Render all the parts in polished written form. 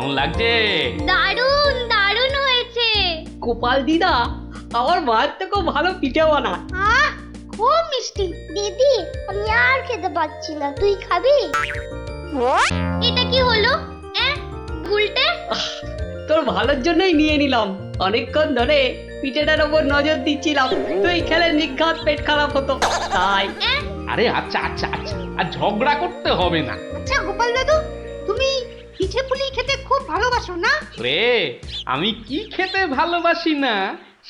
কেমন লাগছে? দারুণ দারুণ হয়েছে। গোপাল দিদা আমার মায়ের থেকেও ভালো পিঠে বানায়। আহ, খুব মিষ্টি। দিদি, আমি আর খেতে পাচ্ছি না, তুই খাবি? এটা কি হলো? উল্টে? তোর ভালোর জন্যই নিয়ে নিলাম। অনেকক্ষণ ধরে পিঠেটার ওপর নজর দিচ্ছিলাম, তুই খেলে নিঘাত পেট খারাপ হতো তাই। আরে আচ্ছা আচ্ছা আচ্ছা, আর ঝগড়া করতে হবে না। আচ্ছা গোপাল দাদু, তুমি পিঠে পুলি খেতে খুব ভালোবাসো না? রে, আমি কি খেতে ভালোবাসি না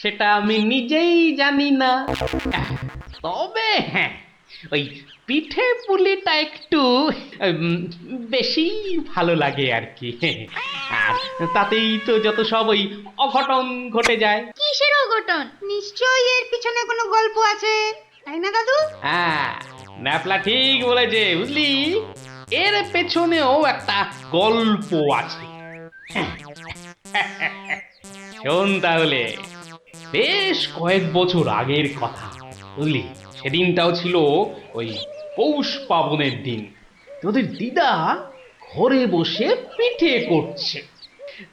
সেটা আমি নিজেই জানি না। তবে হ্যাঁ, ওই পিঠে পুলিটা একটু বেশি ভালো লাগে আর কি। আর তাতেই তো যত সব ওই অঘটন ঘটে যায়। কিসের অঘটন? নিশ্চয়ই এর পিছনে কোনো গল্প আছে, তাই না দাদু? হ্যাঁ, ন্যাপলা ঠিক বলেছে, বুঝলি, এর পেছনেও একটা গল্প আছে। শোন তাহলে, বেশ কয়েক বছর আগের কথা, বুঝলি, সেদিনটাও ছিল ওই পৌষ পাবনের দিন। তোদের দিদা ঘরে বসে পিঠে করছে,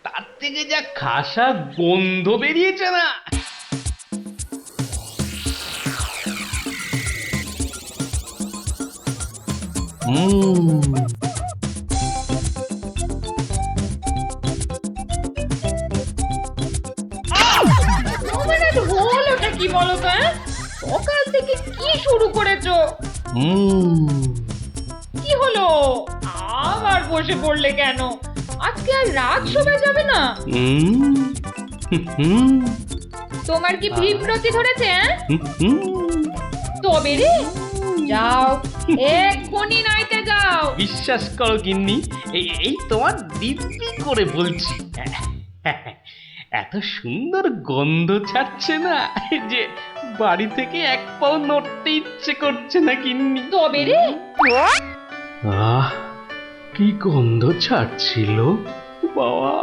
তার থেকে যা খাসা গন্ধ বেরিয়েছে না। হলোটা কি বলো তো? সকাল থেকে কি শুরু করেছো? কি হলো? আবার বসে পড়লে কেন? আজকে আর রাত শোভা যাবে না? তোমার কি বিব্রতি ধরেছে? তবে রে, যাও এক্ষুনি নাইতে যাও। বিশ্বাস করো গিন্নি, এই তোমার দিব্যি করে বলছি, এত সুন্দর গন্ধ ছাড়ছে না যে বাড়ি থেকে এক পাও নড়তে ইচ্ছে করছে না গিন্নি। তবে রে, আহ, কি গন্ধ ছাড়ছিল বাবা।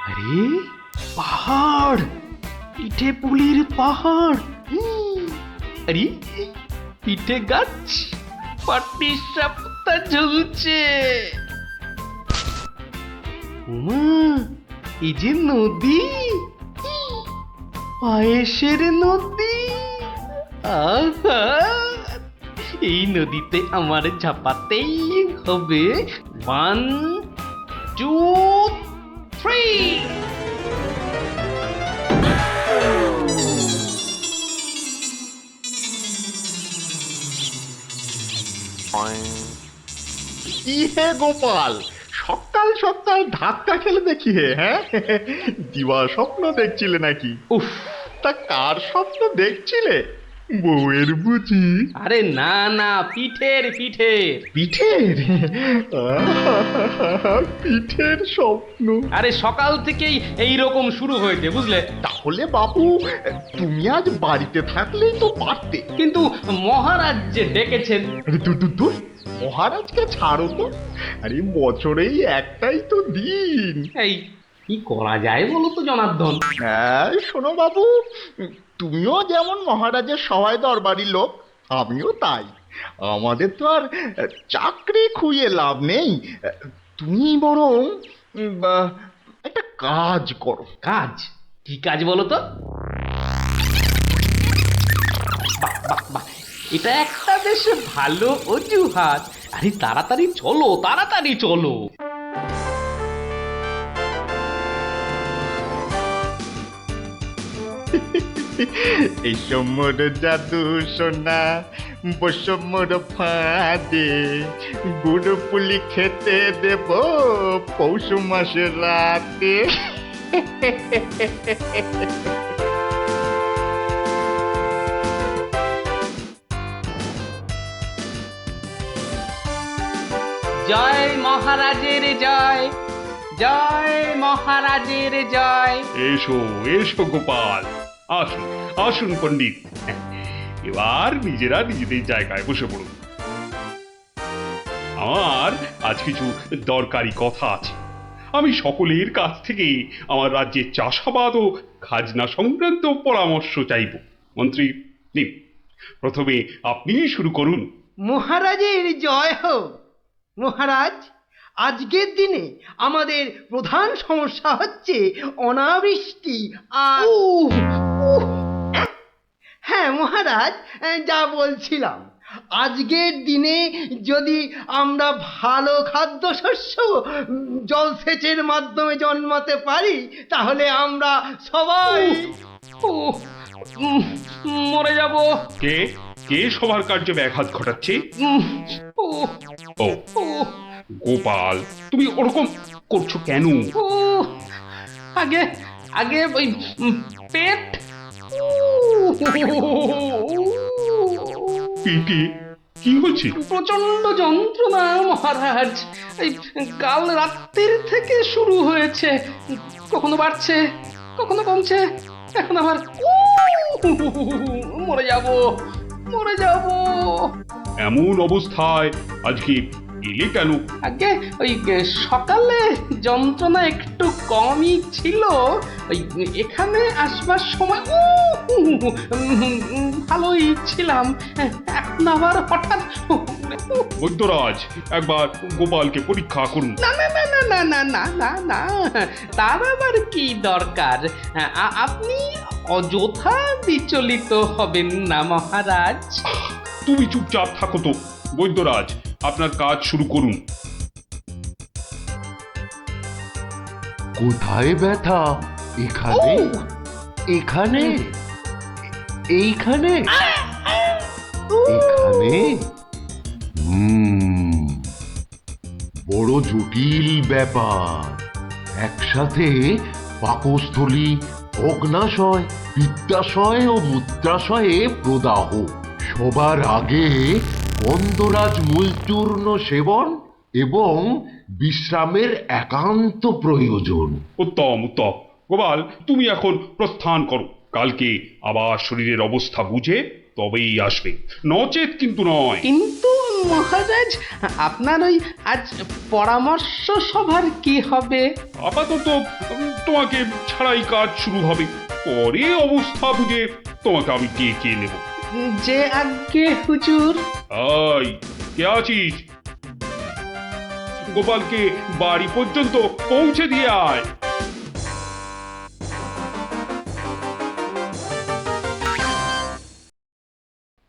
আরে পাহাড়, পিঠে পুলির পাহাড়। আরে পিঠে গাছ, পাটি সাপটা ঝুলছে। এই যে নদী, পায়েসের নদী। আহা, এই নদীতে আমার ঝাপাতেই হবে। 1 2 3। কি হে গোপাল, সকাল সকাল ধাক্কা খেলে দেখি হে, হ্যাঁ? দিবা স্বপ্ন দেখছিলে নাকি? উফ, তা কার স্বপ্ন দেখছিলে? বউয়ের বুঝি? আরে না না, পিঠের পিঠের। পিঠের? পিঠের স্বপ্ন? আরে সকাল থেকেই এই রকম শুরু হয়েছে, বুঝলে। তাহলে বাবু, তুমি আজ বাড়িতে থাকলেই তো পারতে। কিন্তু মহারাজ যে ডেকেছেন। আরে দূর দূর দূর, মহারাজকে ছাড়ো তো। আরে বছরেই একটাই তো দিন। এই কি করা যায় বলো তো জনার্দন? হ্যাঁ শোনো বাবু, তুমিও যেমন মহারাজের সবাই দরবারি লোক, আমিও তাই। আমাদের তো আর চাকরি খুইয়ে লাভ নেই। তুমি বরং একটা কাজ করো। কাজ? কি কাজ বলো তো? বাহ বাহ বাহ, এটা একটা বেশ ভালো অজুহাত। আরে তাড়াতাড়ি চলো, তাড়াতাড়ি চলো। এই সমর জাদু সোনা বসমর ফাঁদে, গুড় পুলি খেতে দেব পৌষ মাসের রাতে। জয় মহারাজের জয়, জয় মহারাজের জয়। এসো এসো গোপাল, আসুন আসুন পণ্ডিত, এবার নিজেরা নিজেদের জায়গায় বসে পড়ুন। আমার আজ কিছু দরকারি কথা আছে। আমি সকলের কাছ থেকে আমার রাজ্যের চাষাবাদ ও খাজনা সংক্রান্ত পরামর্শ চাইব। মন্ত্রী নিন, প্রথমে আপনিই শুরু করুন। মহারাজের জয় হোক। মহারাজ, আজকের দিনে আমাদের প্রধান সমস্যা হচ্ছে অনাবৃষ্টি আর হ্যাঁ মহারাজ, যা বলছিলাম, আজকের দিনে যদি আমরা ভালো খাদ্যশস্য জলসেচের মাধ্যমে জন্মাতে পারি, তাহলে আমরা সবাই উহ, উম, মরে যাব। কে কে সবার কার্যে ব্যাঘাত ঘটাচ্ছে? উহ, উহ, ও উহ, গোপাল, তুমি ওরকম করছো কেন? উহ, আগে আগে ওই পেট। পেটে কি হয়েছে? প্রচন্ড যন্ত্রণা মহারাজ। এই কাল রাত্রির থেকে শুরু হয়েছে, কখনো বাড়ছে কখনো কমছে, এখন আবার মরে যাব মরে যাব। এমন অবস্থায় আজকে এলে কেন? আগে ওই সকালে যন্ত্রণা একটু কমই ছিল, ওই এখানে আসবার সময় ভালোই ছিলাম, এখন আবার হঠাৎ বৈদ্যরাজ, একবার গোপালকে পরীক্ষা করুন। না না না না না না না না না, তার আবার কি দরকার? আপনি অযথা বিচলিত হবেন না মহারাজ। তুমি চুপচাপ থাকো তো। বৈদ্যরাজ, আপনার কাজ শুরু করুন। কোথায় ব্যথা? এখানে? এখানে? এইখানে? এখানে? বড় জটিল ব্যাপার। একসাথে পাকস্থলী, অগ্নাশয়, পিত্তাশয় ও মূত্রাশয়ে প্রদাহ। সবার আগে গন্ধরাজ মূলচূর্ণ সেবন এবং বিশ্রামের একান্ত প্রয়োজন। উত্তম উত্তম। গোপাল, তুমি এখন প্রস্থান করো। কালকে আবার শরীরের অবস্থা বুঝে তবেই আসবে, নচেত কিন্তু নয়। কিন্তু মহারাজ, আপনার ওই আজ পরামর্শ সভার কি হবে? আপাতত তোমাকে ছাড়াই কাজ শুরু হবে, পরে অবস্থা বুঝে তোমাকে আমি ডেকে নেব। যে আজ্ঞে হুজুর। আই, কে আছিস? গোপালকে বাড়ি পর্যন্ত পৌঁছে দিয়ে আয়।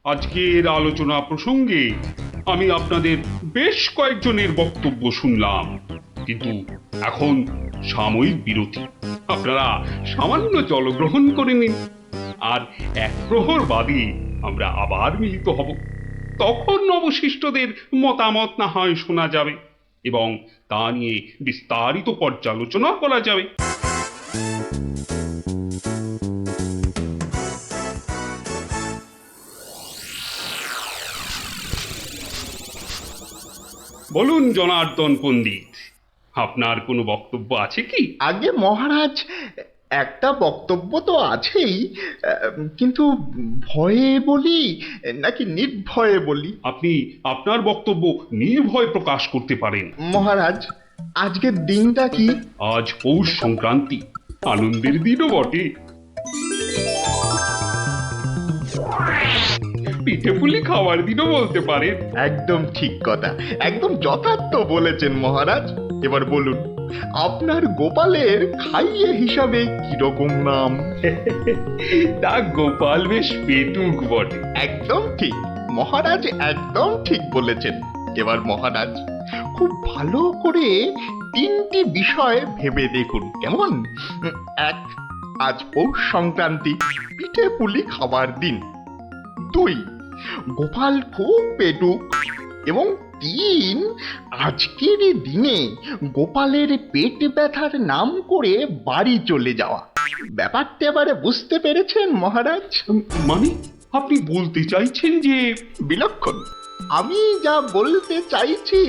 আজকের আলোচনা প্রসঙ্গে আমি আপনাদের বেশ কয়েকজনের বক্তব্য শুনলাম, কিন্তু এখন সাময়িক বিরতি। আপনারা সামান্য জলগ্রহণ করে নিন, আর এক প্রহর বাদে আমরা আবার মিলিত হব। তখন অবশিষ্টদের মতামত না হয় শোনা যাবে এবং তা নিয়ে বিস্তারিত পর্যালোচনা করা যাবে। বলুন জনার্দন পণ্ডিত, আপনার কোনো বক্তব্য আছে কি? আগে মহারাজ, একটা বক্তব্য তো আছেই, কিন্তু ভয়ে বলি নাকি নির্ভয়ে বলি? আপনি আপনার বক্তব্য নির্ভয় প্রকাশ করতে পারেন। মহারাজ, আজকের দিনটা কি? আজ পৌষ সংক্রান্তি, আনন্দের দিনও বটে। পিঠে পুলি খাওয়ার দিনও বলতে পারেন। একদম ঠিক কথা, একদম যথার্থ বলেছেন মহারাজ। এবার বলুন, আপনার গোপালের খাইয়ে হিসাবে কিরকম নাম? তা গোপাল বেশ পেটুক বটে। একদম ঠিক মহারাজ, একদম ঠিক বলেছেন। এবার মহারাজ, খুব ভালো করে তিনটি বিষয় ভেবে দেখুন, কেমন? এক, আজ পৌষ সংক্রান্তি, পিঠে পুলি খাবার দিন। দুই, গোপাল খুব পেটুক। এবং তিন, আজকের দিনে গোপালের পেট ব্যথার নাম করে বাড়ি চলে যাওয়া। ব্যাপারটা এবারে বুঝতে পেরেছেন মহারাজ? মানে আপনি বলতে চাইছেন যে? বিলক্ষণ। আমি যা বলতে চাইছি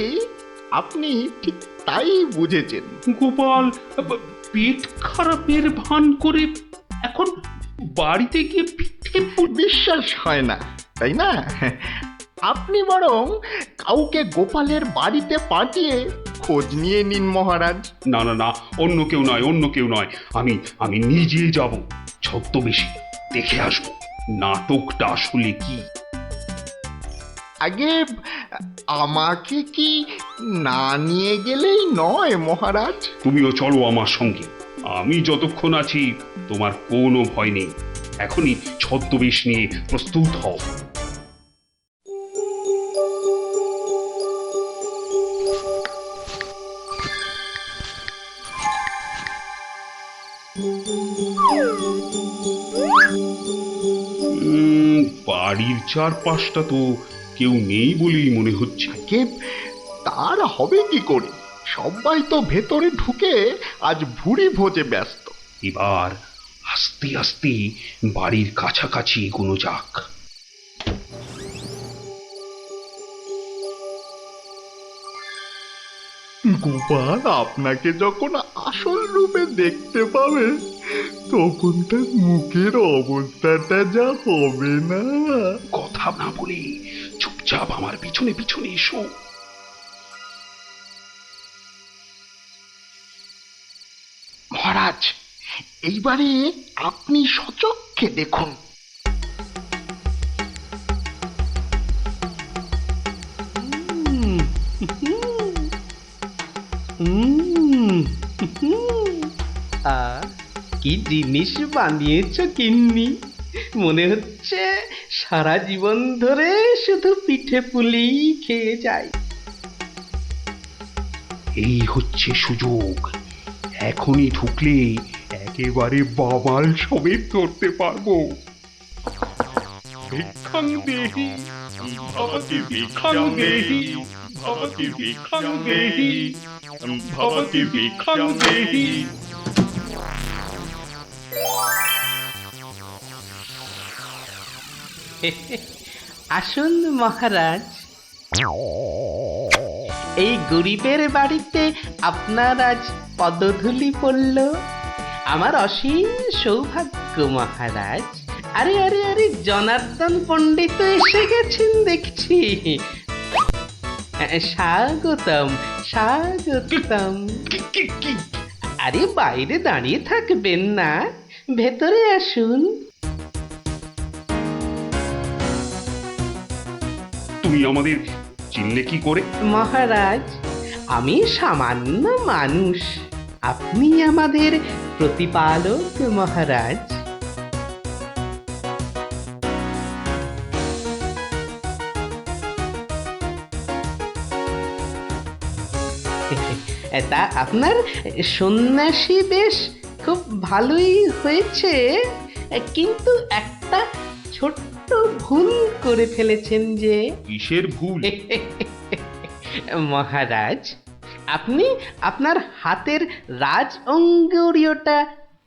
আপনি ঠিক তাই বুঝেছেন। গোপাল পেট খারাপের ভান করে এখন বাড়িতে গিয়ে পিঠে বিশ্বাস হয় না, তাই না? আপনি বরং কাউকে গোপালের বাড়িতে পাঠিয়ে খোঁজ নিয়ে নিন মহারাজ। না না না, অন্য কেউ নয়, অন্য কেউ নয়, আমি নিজে যাব, ছদ্মবেশে দেখে আসবো। নাটকটা আসলে কি। আগে আমাকে কি না নিয়ে গেলেই নয় মহারাজ? তুমিও চলো আমার সঙ্গে। আমি যতক্ষণ আছি তোমার কোনো ভয় নেই। এখনই ছদ্মবেশ নিয়ে প্রস্তুত হও। বাড়ির চারপাশটা তো কেউ নেই বলেই মনে হচ্ছে। কে তার হবে কি করে? সবাই তো ভেতরে ঢুকে আজ ভুরি ভোজে ব্যস্ত। এবার আস্তে আস্তে বাড়ির কাছাকাছি এগোনো যাক। গোপাল আপনাকে যখন আসল রূপে দেখতে পাবে তখন তার মুখের অবস্থাটা যা হবে না। কথা না বলে চুপচাপ আমার পিছনে পিছনে এসো। মহারাজ, এইবারে আপনি সচক্ষে দেখুন। কি জিনিস বানিয়েছ গিন্নি! মনে হচ্ছে সারা জীবন ধরে শুধু পিঠে পুলি খেয়ে যাই। এই হচ্ছে সুযোগ। এখনই ঢুকলে একেবারে বাবাল সমেত ধরতে পারবো। ভিক্ষাং দেহি ভবতি ভিক্ষাং দেহি ভবতি ভিক্ষাং দেহি ভবতি ভিক্ষাং দেহি। আসুন মহারাজ, এই গরিবের বাড়িতে আপনার আজ পদধূলি পড়ল। আমার অসীম সৌভাগ্য মহারাজ। আরে আরে আরে, জনার্দন পণ্ডিত এসে গেছেন দেখছি। স্বাগতম স্বাগতম। আরে বাইরে দাঁড়িয়ে থাকবেন না, ভেতরে আসুন। তুমি আমাদের চিনলে কি করে? মহারাজ, আমি সামান্য মানুষ, আপনি আমাদের প্রতিপালক মহারাজ। তা আপনার সন্ন্যাসী বেশ খুব ভালোই হয়েছে, কিন্তু একটা ছোট্ট ভুল করে ফেলেছেন যে। কিসের ভুল? মহারাজ, আপনি আপনার হাতের রাজ অঙ্গুরীয়টা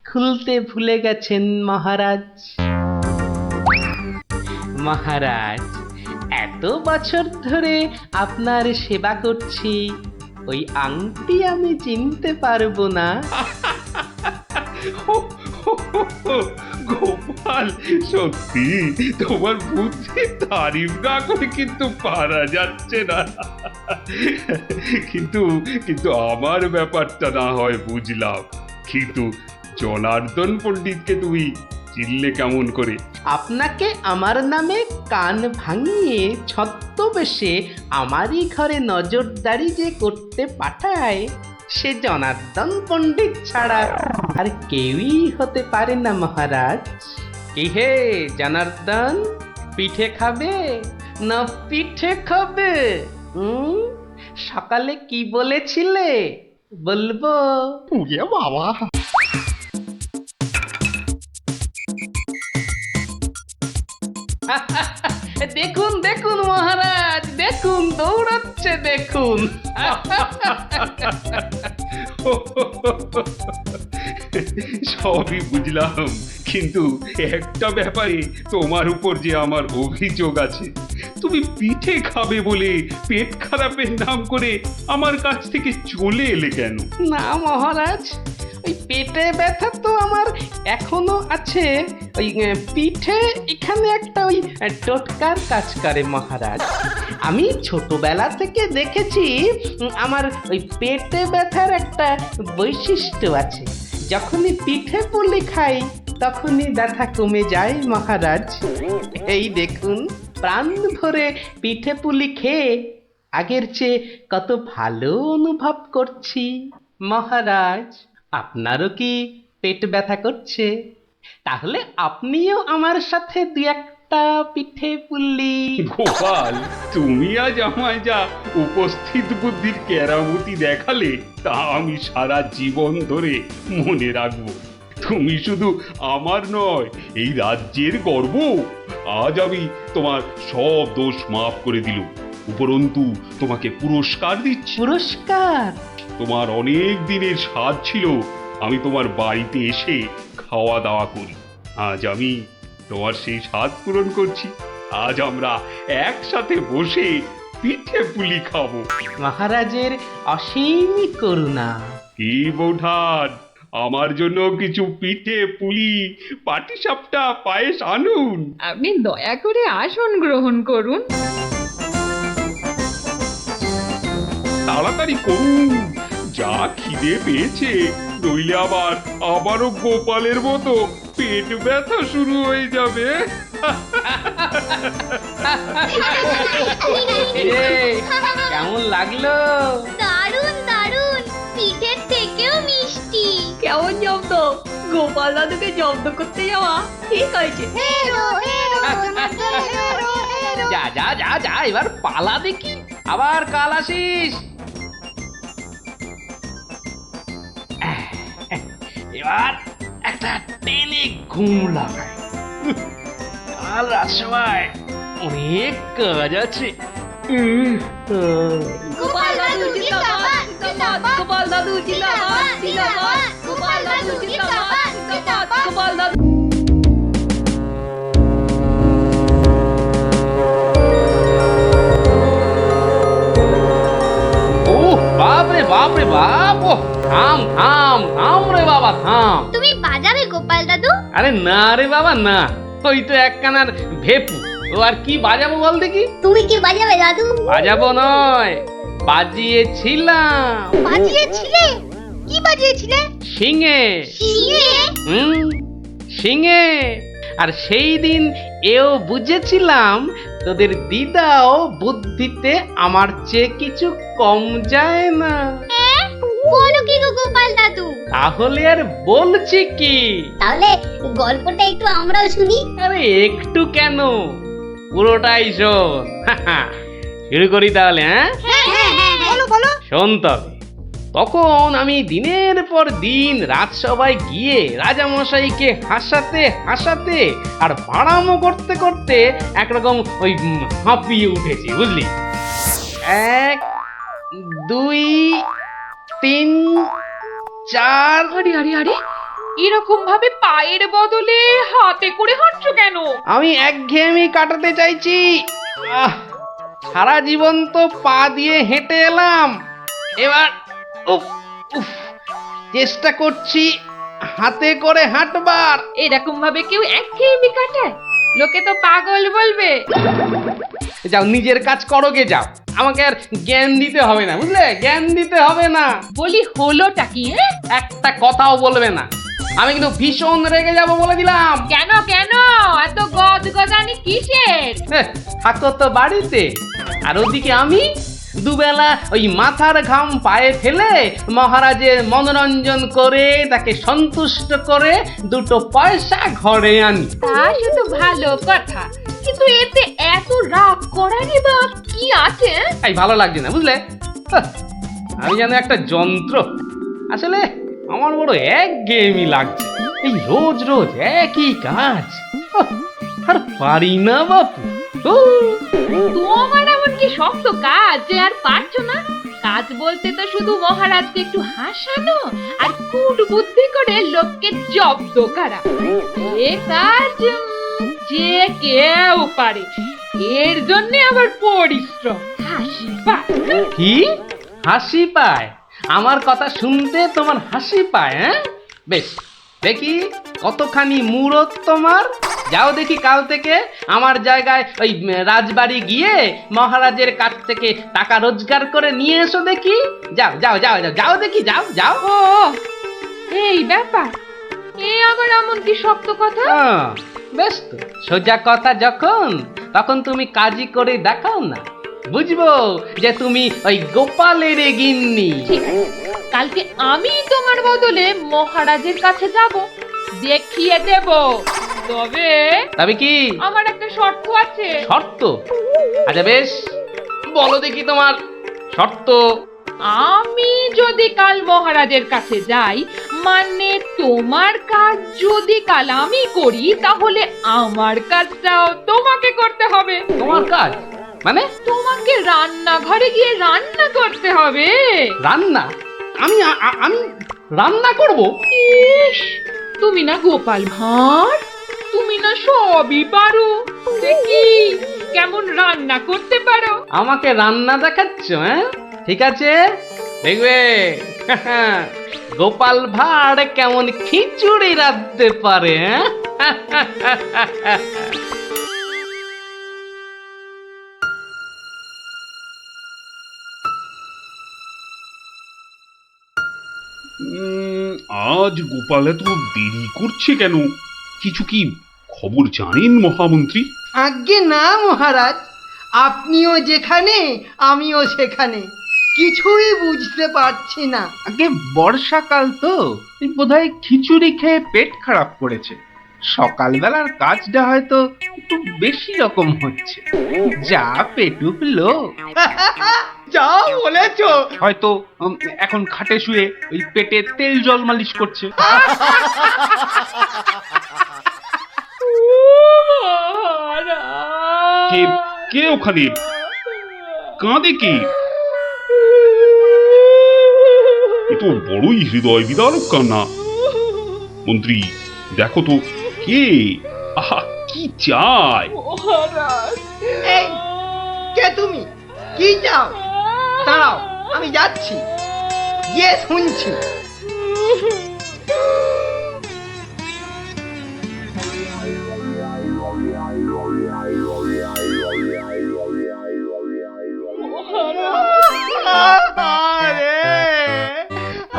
খুলতে ভুলে গেছেন মহারাজ। মহারাজ, এত বছর ধরে আপনার সেবা করছি, ওই আংটি আমি চিনতে পারবো না? গোপাল, সত্যি তোমার বুদ্ধি তারিফ না করে কিন্তু পারা যাচ্ছে না। কিন্তু কিন্তু আমার ব্যাপারটা না হয় বুঝলাম, কিন্তু জনার্দন পণ্ডিতকে তুমি চিনলে কেমন করে? আপনাকে আমার নামে কান ভাঙিয়ে ছদ্মবেশে আমারই ঘরে নজরদারি যে করতে পাঠায়, সে জনার্দন পণ্ডিত ছাড়া আর কেউই হতে পারে না মহারাজ। কি হে জনার্দন, পিঠে খাবে না পিঠে খাবে? সকালে কি বলেছিলে বলবো? পুড়িয়ে বাবা! দেখুন দেখুন মহারাজ, দেখুন দৌড়াচ্ছে দেখুন। সবই বুঝলাম, কিন্তু একটা ব্যাপারে তোমার উপর যে আমার অভিযোগ আছে। তুমি পিঠে খাবে বলে পেট খারাপের নাম করে আমার কাছ থেকে চলে এলে কেন? না মহারাজ, ওই পেটে ব্যথা তো আমার এখনো আছে। ওই পিঠে এখানে একটা ওই টোটকার কাজ করে মহারাজ। আমি ছোটবেলা থেকে দেখেছি আমার ওই পেটে ব্যথার একটা বৈশিষ্ট্য আছে। যখনই পিঠে পুলি খাই তখনই ব্যথা কমে যায় মহারাজ। এই দেখুন, প্রাণ ভরে পিঠে পুলি খেয়ে আগের চেয়ে কত ভালো অনুভব করছি। মহারাজ, আপনারও কি পেট ব্যথা করছে? তাহলে আপনিও আমার সাথে দু একটা পিঠে পুলি। গোপাল, তুমি আজ আমায় যা উপস্থিত বুদ্ধির কেরামতি দেখালে তা আমি সারা জীবন ধরে মনে রাখবো। তুমি শুধু আমার নয়, এই রাজ্যের গর্ব। আজ আমি তোমার সব দোষ মাফ করে দিলুম, উপরন্তু তোমাকে পুরস্কার দিচ্ছি। পুরস্কার? তোমার অনেক দিনের স্বাদ ছিল আমি তোমার বাড়িতে এসে খাওয়া দাওয়া করি। আজ আমি তোমার সেই স্বাদ পূরণ করছি। আজ আমরা একসাথে বসে পিঠে পুলি খাবো। মহারাজের অসীম করুণা। কি বৌঠান, আমার জন্য কিছু পিঠে পুলি পাটিসাপটা পায়েস আনুন। আপনি দয়া করে আসন গ্রহণ করুন। তাড়াতাড়ি করুন, যা খিদে পেয়েছে, নইলে আবারও গোপালের মতো পেট ব্যথা শুরু হয়ে যাবে। কেমন লাগলো? দারুণ দারুণ, পিঠের থেকেও মিষ্টি। কেমন জব্দ? গোপাল দাদুকে জব্দ করতে যাওয়া ঠিক হয়েছে। যা যা যা যা, এবার পালা দেখি, আবার কাল আসিস। এবার একটা টেনে ঘুম লাগায়। কাল রাজসভায় অনেক কাজ আছে। গোপাল দাদু জিন্দাবাদ, জিন্দাবাদ। গোপাল দাদু জিন্দাবাদ, জিন্দাবাদ। গোপাল দাদু জিন্দাবাদ, জিন্দাবাদ। গোপাল দাদু। ও বাপ রে বাপ রে বাপ! ও থাম থাম থাম রে বাবা, থাম। তুমি বাজাবে গোপাল দাদু? আরে না রে বাবা না, ওই তো একখানার ভেপু, ও আর কি বাজাবো বল দেখি। তুমি কি বাজাবে দাদু? বাজাবো নয়, বাজিয়েছিলাম। বাজিয়েছিলে? কি বাজিয়েছিলে? শিঙে। শিঙে? শিঙে। আর সেই দিন এও বুঝেছিলাম তোদের দিদাও বুদ্ধিতে আমার চেয়ে কিছু কম যায় না। বলো কি গো গোপাল দাদু? তাহলে আর বলছি কি, তাহলে গল্পটা একটু আমরাও শুনি। আরে একটু কেন, পুরোটাই শোন। শুরু করি তাহলে, হ্যাঁ? বলো বলো। শোন তবে। তখন আমি দিনের পর দিন রাজসভায় গিয়ে রাজামশাইকে হাসাতে হাসাতে আর বাড়ামো করতে করতে একরকম ওই হাঁপিয়ে উঠেছি, বুঝলি? 1 2 3 4। আরে আরে আরে, এরকম ভাবে পায়ের বদলে হাতে করে হাঁটছো কেন? আমি একঘেয়েমি কাটাতে চাইছি। সারা জীবন তো পা দিয়ে হেঁটে এলাম, এবার উফ উফ চেষ্টা করছি হাতে করে হাঁটবার। এরকম ভাবে কেউ একঘেয়েমি কাটায়? লোকে তো পাগল বলবে। যাও, নিজের কাজ করো গে, যাও। আমাকে আর জ্ঞান দিতে হবে না, বুঝলে? জ্ঞান দিতে হবে না। বলি হলোটা কি? একটা কথাও বলবে না, আমি কিন্তু ভীষণ রেগে যাব বলে দিলাম। কেন কেন এত গজগজানি কিসের? থাকো তো বাড়িতে, আর ওদিকে আমি দুবেলা ওই মাথার ঘাম পায়ে ফেলে মহারাজের মনোরঞ্জন করে তাকে সন্তুষ্ট করে 2 পয়সা ঘরে আনি। তা সে তো ভালো কথা, কিন্তু এতে এত রাগ করারই বা কি আছে? এই ভালো লাগছে না, বুঝলে? আমি যেন একটা যন্ত্র। আসলে আমার বড় একঘেয়েমি লাগছে, এই রোজ রোজ একই কাজ। আর পারি না বাপু। তোমার এমন কি শক্ত কাজ যে আর পারছো না? কাজ বলতে তো শুধু মহারাজকে একটু হাসানো আর কুট বুদ্ধি করে লোককে জব্দ করা। এ কাজ যে কেউ পারে, এর জন্য আবার পরিশ্রম। হাসি পায়। কি হাসি পায়? আমার কথা শুনতে তোমার হাসি পায়? হ্যাঁ, বেশ, দেখি কতখানি মুরত তোমার। যাও দেখি কাল থেকে আমার জায়গায় ওই রাজবাড়ি গিয়ে মহারাজের কাছ থেকে টাকা রোজগার করে নিয়ে এসো দেখি। যাও যাও যাও যাও যাও দেখি, যাও যাও। ও এই ব্যাপার, এ আবার এমন কি শক্ত কথা? বেশ তো, সোজা কথা যখন তখন তুমি কাজই করে দেখাও না, বুঝবো যে তুমি ওই গোপালের গিন্নি। ঠিক আছে, কালকে আমি তোমার বদলে মহারাজের কাছে যাব, দেখিয়ে দেব। তবে তবে কি আমার একটা শর্ত আছে। শর্ত? আচ্ছা বেশ, বলো দেখি তোমার শর্ত। আমি যদি কাল মহারাজের কাছে যাই, মানে তোমার কাজ যদি কাল আমি করি, তাহলে আমার কাজটাও তোমাকে করতে হবে। তোমার কাজ মানে? তোমাকে রান্নাঘরে গিয়ে রান্না করতে হবে। রান্না? আমি আমি রান্না করব? ইস, তুমি না গোপাল ভাঁড়, তুমি না সবই পারো। দেখি কেমন রান্না করতে পারো। আমাকে রান্না দেখাচ্ছ? হ্যাঁ, ঠিক আছে, দেখবে গোপাল ভাঁড় কেমন খিচুড়ি রাঁধতে পারে। হ্যাঁ, আজ গোপাল এত দেরি করছে কেন? কিছু কি খবর জানেন মহামন্ত্রী? আজ্ঞে না মহারাজ, আপনিও যেখানে আমিও সেখানে, কিছুই বুঝতে পারছি না। আগে বর্ষাকাল তো, বোধহয় খিচুড়ি খেয়ে পেট খারাপ করেছে। সকালবেলার কাজটা হয়তো একটু বেশি রকম হচ্ছে, যা পেটুক লোক। যা বলেছো। হয়তো এখন খাটে শুয়ে ওই পেটে তেল জল মালিশ করছে। কে কে ওখানে কাঁদে? কে? এ তো বড়ই হৃদয় বিদারক কান্না। মন্ত্রী, দেখো তো কে? আহা, কি চায়? এই, কে তুমি? কি চাও? দাঁড়াও, আমি যাচ্ছি, গিয়ে শুনছি।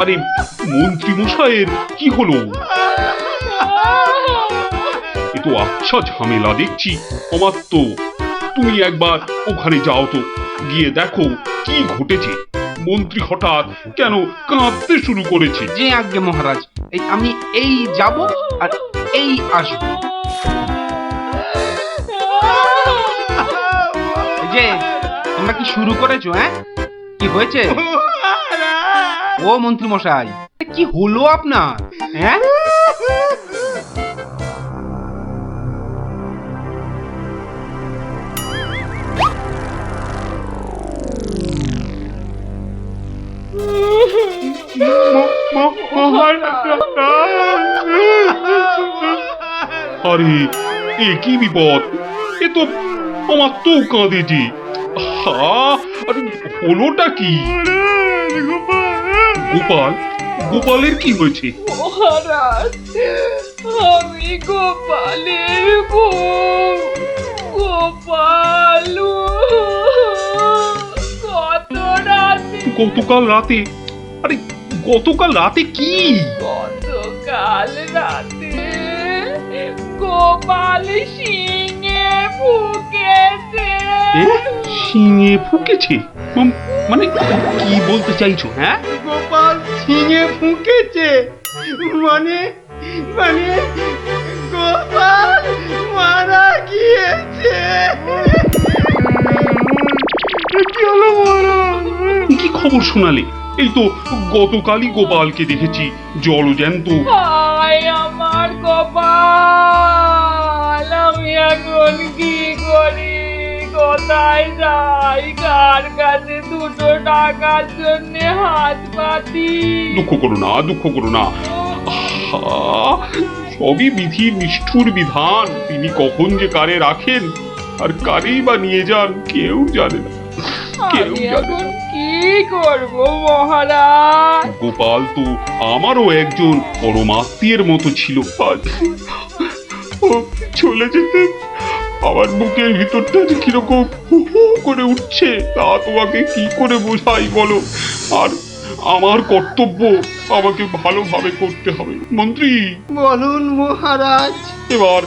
আরে মন্ত্রী মশাইয়ের কি হলো? এ তো আচ্ছা ঝামেলা দেখছি। অমাত্য, তুমি একবার ওখানে যাও তো, গিয়ে দেখো কি ঘটেছে। মন্ত্রী হঠাৎ কেন কাঁদতে শুরু করেছে? যে আজ্ঞে মহারাজ, আমি এই যাব আর এই আসবো। যে তোমরা কি শুরু করেছো? হ্যাঁ, কি হয়েছে? ও মন্ত্রী মশাই, কি হলো আপনার? হ্যাঁ, আরে এ কি বিপদ! এ তো অমাত্য কাঁদে যে। আরে হলোটা কি? গোপাল, গোপালের কি হয়েছে? মহারাজ, আমি গোপালের বউ। গোপাল গতকাল রাতে? আরে গতকাল রাতে কি? গতকাল রাতে গোপাল শিঙে ফুকেছে। শিঙে ফুকেছে? মানে কি বলতে চাইছো? হ্যাঁ, গোপাল ছিঙে ফুঁকেছে মানে? মানে গোপাল মারা গিয়েছে। কি খবর শোনালে? এই তো গতকালই গোপালকে দেখেছি জলজ্যান্ত। হায় আমার কপাল, আমি এখন কি করি? কোথায় যাই? কার কাছে দুটো টাকার জন্য হাত পাতি? দুঃখ করো না, দুঃখ করো না। আহা, সবই বিধির নিষ্ঠুর বিধান। তিনি কখন যে কারে রাখেন আর কারেই বা নিয়ে যান কেউ জানে না, কেউ আমি জানে এখন না। কি করব মহারাজ? গোপাল তো আমারও একজন পরমাত্মীয়ের মতো ছিল। আজ ও চলে যেতে আমার বুকের ভিতরটা যে কিরকম হু হু করে উঠছে, তা তোমাকে কি করে বোঝাই বলো। আর আমার কর্তব্য আমাকে ভালোভাবে করতে হবে। মন্ত্রী, বলুন মহারাজ। এবার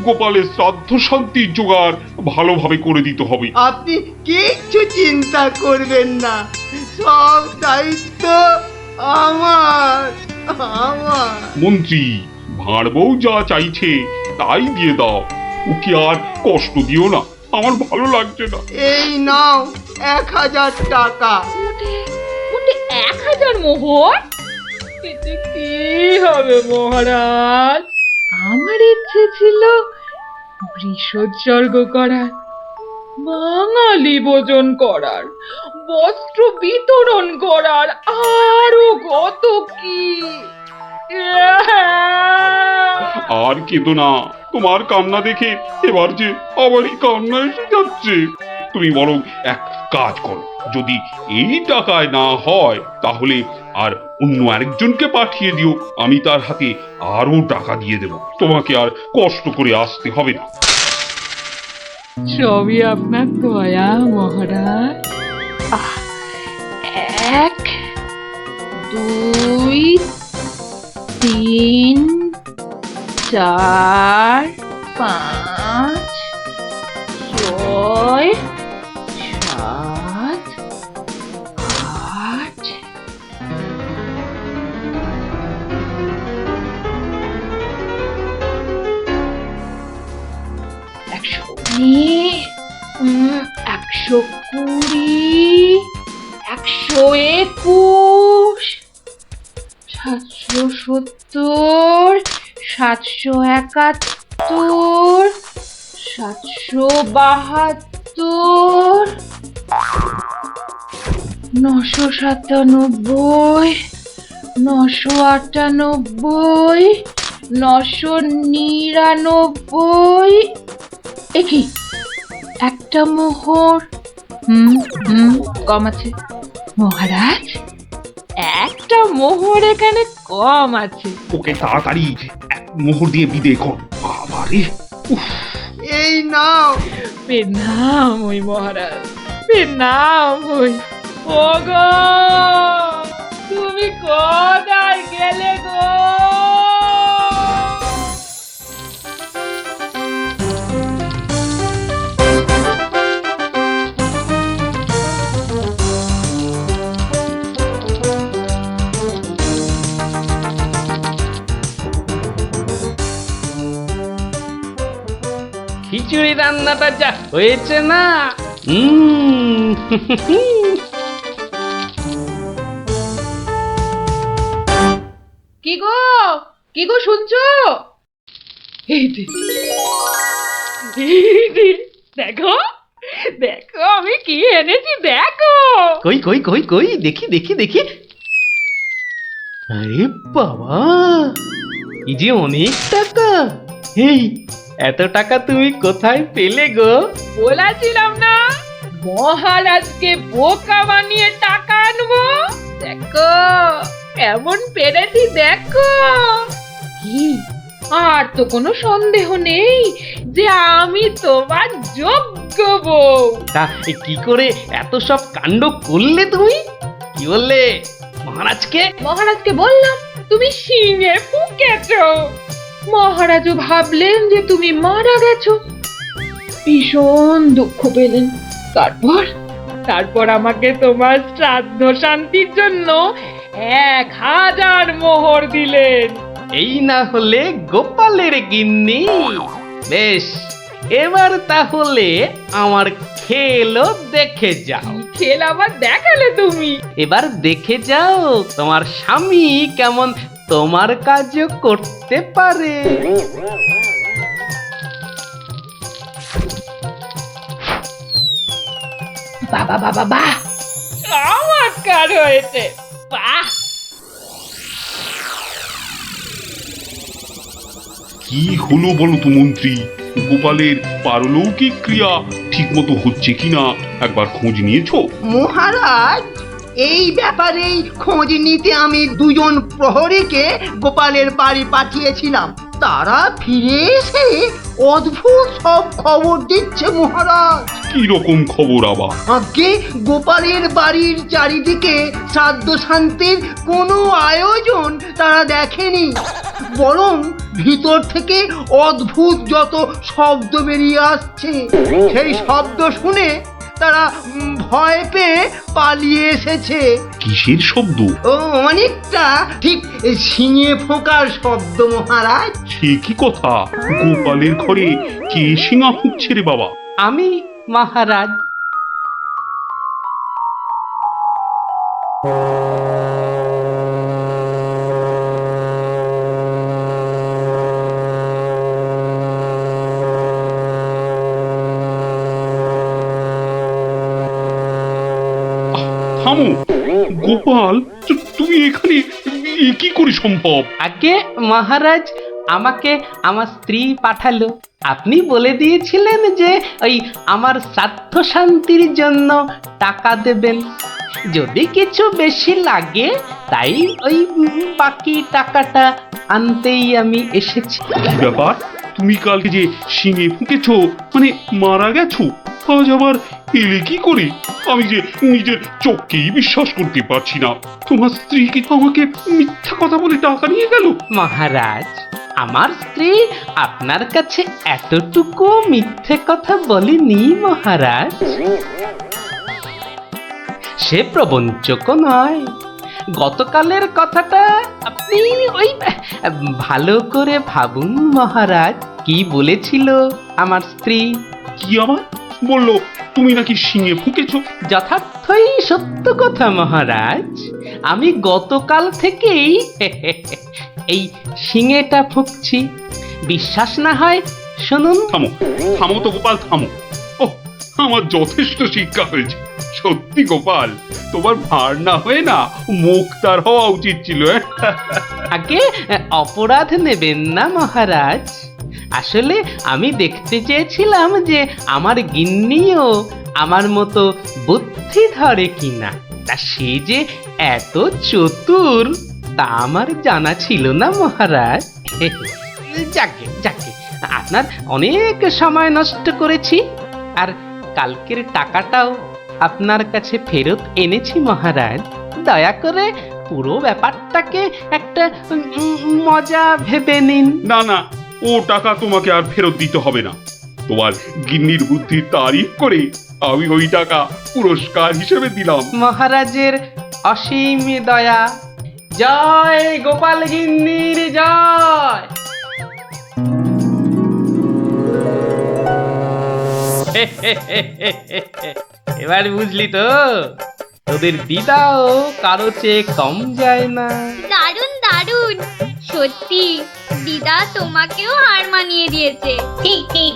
গোপালের শ্রাদ্ধ শান্তির জোগাড় ভালোভাবে করে দিতে হবে। আপনি কিচ্ছু চিন্তা করবেন না, সব দায়িত্ব আমার আমার মন্ত্রী, ভাঁড় বউ যা চাইছে তাই দিয়ে দাও, ওকে আর কষ্ট দিও না, আমার ভালো লাগছে না। এই নাও 1000 টাকা। মোটে 1000 মোহর? এতে কি হবে মহারাজ? আমার ইচ্ছে ছিল বৃষোৎসর্গ করার, বাঙালি ভোজন করার, বস্ত্র বিতরণ করার, আরো কত কি। আর কেঁদো না, তোমার কান্না দেখে এবার যে আমারই কান্না এসে যাচ্ছে। তুমি বরং এক কাজ করো, যদি এই টাকায় না হয় তাহলে আর অন্য আরেকজনকে পাঠিয়ে দিও, আমি তার হাতে আরো টাকা দিয়ে দেব, তোমাকে আর কষ্ট করে আসতে হবে না। সবই আপনার দয়া মহারাজ। 1 2 3 4 5 6 7 8 119 120 121 770 771 772 997 998 999। একই একটা মোহর কম আছে মহারাজ, একটা মোহর এখানে কম আছে। ওকে তাড়াতাড়ি এক মোহর দিয়ে বিদে কর। বাবারে, এই নাও। প্রণাম ওই মহারাজ, প্রণাম ওই। ওগো, তুমি কোথায় গেলে গো? খিচুড়ি রান্নাটা যা হয়েছে না, কি গো, কি গো শুনছো? এই যে, দেখো দেখো আমি কি এনেছি, দেখো। কই কই কই কই, দেখি দেখি দেখি। আরে বাবা, এই যে অনেক টাকা। এই এত টাকা তুমি কোথায় পেলে গো? বলেছিলাম না মহারাজকে বোকা বানিয়ে টাকা আনবো। দেখো কেমন পেরেছি, দেখো। কি আর তো কোনো সন্দেহ নেই যে আমি তোমার যোগ্য বউ। তা কি করে এত সব কাণ্ড করলে তুমি? কি বললে মহারাজকে? মহারাজকে বললাম তুমি শিঙে ফুঁকেছো। মহারাজও ভাবলেন যে তুমি মারা গেছো, ভীষণ দুঃখ পেলেন। তারপর আমাকে তোমার শ্রাদ্ধ শান্তির জন্য 1000 মোহর দিলেন। এই না হলে গোপালের গিন্নি। বেশ, এবার তাহলে আমার খেলও দেখে যাও। খেল আবার দেখালে তুমি? এবার দেখে যাও তোমার স্বামী কেমন তোমার কাজও করতে পারে। বাবা বাবা বাহ, চমৎকার হয়েছে, বাহ। কি হলো বলো তো মন্ত্রী? গোপালের পারলৌকিক ক্রিয়া ঠিক মতো হচ্ছে কিনা একবার খোঁজ নিয়েছো? মহারাজ, এই ব্যাপারেই খোঁজ নিতে আমি দুজন প্রহরীকে গোপালের বাড়ি পাঠিয়েছিলাম। তারা ফিরে এসে অদ্ভুত সব খবর দিচ্ছে মহারাজ। কি রকম খবর আবার? আগে গোপালের বাড়ির চারিদিকে শ্রাদ্ধ শান্তির কোনো আয়োজন তারা দেখেনি, বরং ভিতর থেকে অদ্ভুত যত শব্দ বেরিয়ে আসছে, সেই শব্দ শুনে তারা ভয় পেয়ে পালিয়ে এসেছে। কিসের শব্দ? ও অনেকটা ঠিক শিঙে ফোঁকার শব্দ মহারাজ। সে কি কথা? গোপালের ঘরে কে শিঙা ফুঁকছে রে বাবা? আমি মহারাজ। থামো গোপাল, তুমি এখানে এ কি করে সম্ভব? আগে মহারাজ, আমাকে আমার স্ত্রী পাঠালো। আপনি বলে দিয়েছিলেন যে ওই আমার শ্রাদ্ধ শান্তির জন্য টাকা দেবেন, যদি কিছু বেশি লাগে তাই ওই বাকি টাকাটা আনতেই আমি এসেছি। কি ব্যাপার? তুমি কালকে যে শিঙে ফুঁকেছো, মানে মারা গেছো, আজ আবার এলে কি করে? আমি যে নিজের চোখকেই বিশ্বাস করতে পারছি না। তোমার স্ত্রী কি আমাকে মিথ্যা কথা বলে টাকা নিয়ে গেল? মহারাজ, আমার স্ত্রী আপনার কাছে এতটুকু মিথ্যে কথা বলেনি মহারাজ। সে প্রবঞ্চক নয়। গতকালের কথাটা আপনি ওই ভালো করে ভাবুন মহারাজ, কি বলেছিল আমার স্ত্রী। কি আবার বললো? তুমি নাকি শিঙে ফুঁকেছো? যথার্থই সত্য কথা মহারাজ। আমি গতকাল থেকেই এই শিঙেটা ফুঁকছি। বিশ্বাস না হয় শুনুন। থামো থামো তো গোপাল, থামো। ও, আমার যথেষ্ট শিক্ষা হয়েছে। সত্যি গোপাল, তোমার ভার না হয়ে না মুখ তার হওয়া উচিত ছিল। আগে অপরাধ নেবেন না মহারাজ। আসলে আমি দেখতে চেয়েছিলাম যে আমার গিন্নিও আমার মতো বুদ্ধি ধরে কিনা। তা সে যে এত চতুর তা আমার জানা ছিল না মহারাজ। যাকে যাকে, আপনার অনেক সময় নষ্ট করেছি, আর কালকের টাকাটাও আপনার কাছে ফেরত এনেছি মহারাজ। দয়া করে পুরো ব্যাপারটাকে একটা মজা ভেবে নিন। না না, ও টাকা তোমাকে আর ফেরত দিতে হবে না। তোমার গিন্নির বুদ্ধির তারিফ করে আমি ওই টাকা পুরস্কার হিসেবে দিলাম। মহারাজের অসীম দয়া। জয় গোপাল গিন্নির জয়। এবার বুঝলি তো, তোদের দিদাও কারো চেয়ে কম যায় না। দারুণ দারুণ, সত্যি দিদা তোমাকেও হার মানিয়ে দিয়েছে। ঠিক ঠিক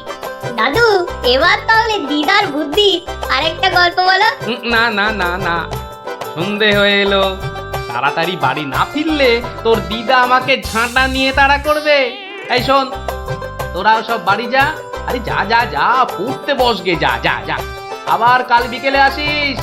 দাদু, এবার তাহলে দিদার বুদ্ধি আরেকটা গল্প বলো। না না না না, সন্ধে হয়ে এলো। তাড়াতাড়ি বাড়ি না ফিরলে তোর দিদা আমাকে ঝাঁটা নিয়ে তাড়া করবে। এই শোন, তোরাও সব বাড়ি যা। আরে যা যা যা, পড়তে বসগে, যা যা যা। আবার কাল বিকেলে আসিস।